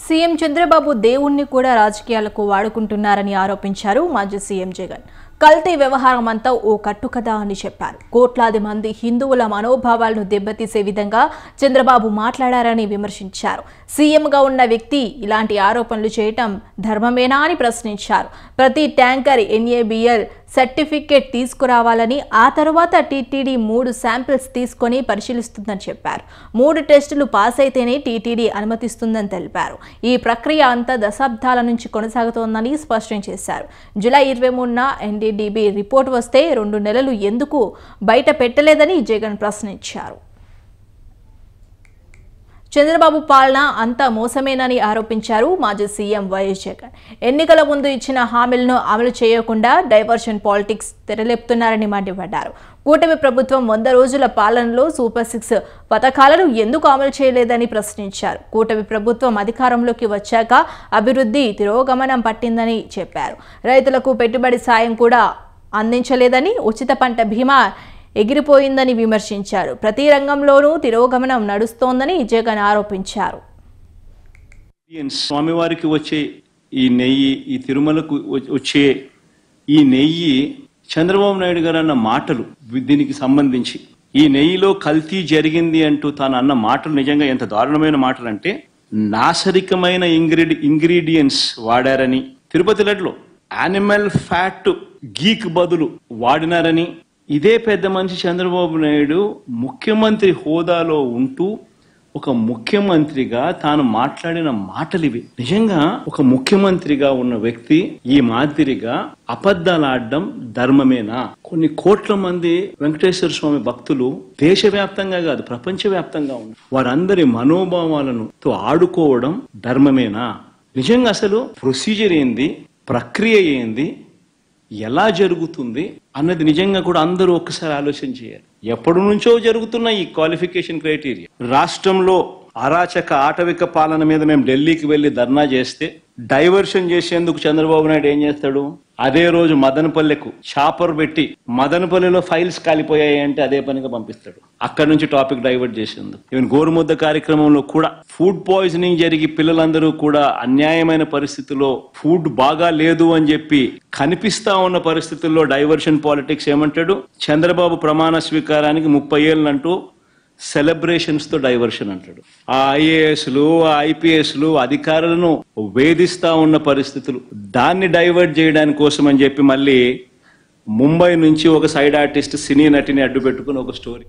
CM Chandrababu దేవుణ్ణి కూడా రాజకీయాలకు వాడుకుంటున్నారని ఆరోపించారు మాజీ సీఎం జగన్. కల్తీ వ్యవహారం అంతా ఓ కట్టుకథ అని చెప్పారు. కోట్లాది మంది హిందువుల మనోభావాలను దెబ్బతీసే విధంగా చంద్రబాబు మాట్లాడారని విమర్శించారు. సీఎంగా ఉన్న వ్యక్తి ఇలాంటి ఆరోపణలు చేయటం ధర్మమేనా అని ప్రశ్నించారు. ప్రతి ట్యాంకర్ NABL సర్టిఫికేట్ తీసుకురావాలని, ఆ తర్వాత టీటీడీ 3 శాంపిల్స్ తీసుకొని పరిశీలిస్తుందని చెప్పారు. 3 టెస్టులు పాస్ అయితేనే టీటీడీ అనుమతిస్తుందని తెలిపారు. ఈ ప్రక్రియ అంతా దశాబ్దాల నుంచి కొనసాగుతోందని స్పష్టం చేశారు. జూలై 23న NDDB రిపోర్ట్ వస్తే 2 నెలలు ఎందుకు బయట పెట్టలేదని జగన్ ప్రశ్నించారు. చంద్రబాబు పాలన అంతా మోసమేనని ఆరోపించారు మాజీ సీఎం వైఎస్ జగన్. ఎన్నికల ముందు ఇచ్చిన హామీలను అమలు చేయకుండా డైవర్షన్ పాలిటిక్స్ తెరలేపుతున్నారని మండిపడ్డారు. కూటమి ప్రభుత్వం 100 రోజుల పాలనలో సూపర్ 6 పథకాలను ఎందుకు అమలు చేయలేదని ప్రశ్నించారు. కూటమి ప్రభుత్వం అధికారంలోకి వచ్చాక అభివృద్ధి తిరోగమనం పట్టిందని చెప్పారు. రైతులకు పెట్టుబడి సాయం కూడా అందించలేదని, ఉచిత పంట బీమా ఎగిరిపోయిందని విమర్శించారు. ప్రతి రంగంలోనూ తిరోగమనం నడుస్తోందని జగన్ ఆరోపించారు. స్వామివారికి వచ్చే ఈ నెయ్యి, ఈ తిరుమలకు వచ్చే ఈ నెయ్యి, చంద్రబాబు నాయుడు గారు అన్న మాటలు, దీనికి సంబంధించి ఈ నెయ్యిలో కల్తీ జరిగింది అంటూ తాను అన్న మాటలు నిజంగా ఎంత దారుణమైన మాటలు అంటే, నాశరికమైన ఇంగ్రీడియంట్స్ వాడారని, తిరుపతి లడ్డులో యానిమల్ ఫ్యాట్ గీక్ బదులు వాడినారని, ఇదే పెద్ద మనిషి చంద్రబాబు నాయుడు ముఖ్యమంత్రి హోదాలో ఉంటూ ఒక ముఖ్యమంత్రిగా తాను మాట్లాడిన మాటలు ఇవి. నిజంగా ఒక ముఖ్యమంత్రిగా ఉన్న వ్యక్తి ఈ మాదిరిగా అబద్ధాలు ఆడడం ధర్మమేనా? కొన్ని కోట్ల మంది వెంకటేశ్వర స్వామి భక్తులు దేశవ్యాప్తంగా కాదు ప్రపంచవ్యాప్తంగా ఉన్నారు. వారందరి మనోభావాలను ఆడుకోవడం ధర్మమేనా? నిజంగా అసలు ప్రొసీజర్ ఏంది, ప్రక్రియ ఏంది, ఎలా జరుగుతుంది అన్నది నిజంగా కూడా అందరూ ఒక్కసారి ఆలోచన చేయాలి. ఎప్పటి నుంచో జరుగుతున్న ఈ క్వాలిఫికేషన్ క్రైటీరియా, రాష్ట్రంలో అరాచక ఆటవిక పాలన మీద మేము ఢిల్లీకి వెళ్లి ధర్నా చేస్తే డైవర్షన్ చేసేందుకు చంద్రబాబు నాయుడు ఏం చేస్తాడు? అదే రోజు మదనపల్లెకు చాపర్ పెట్టి మదనపల్లెలో ఫైల్స్ కాలిపోయాయి అంటే అదే పనిగా పంపిస్తాడు. అక్కడ నుంచి టాపిక్ డైవర్ట్ చేసేందుకు. ఈవెన్ గోరుముద్ద కార్యక్రమంలో కూడా ఫుడ్ పాయిజనింగ్ జరిగి పిల్లలందరూ కూడా అన్యాయమైన పరిస్థితుల్లో, ఫుడ్ బాగా లేదు అని చెప్పి కనిపిస్తా ఉన్న పరిస్థితుల్లో డైవర్షన్ పాలిటిక్స్ ఏమంటాడు? చంద్రబాబు ప్రమాణ స్వీకారానికి 30 ఏళ్ళంటూ సెలబ్రేషన్స్ తో డైవర్షన్ అంటాడు. ఆ IASలు, IPSలు అధికారులను వేధిస్తా ఉన్న పరిస్థితులు, దాన్ని డైవర్ట్ చేయడానికి కోసం అని చెప్పి మళ్ళీ ముంబై నుంచి ఒక సైడ్ ఆర్టిస్ట్ సినీ నటిని అడ్డు పెట్టుకుని ఒక స్టోరీ.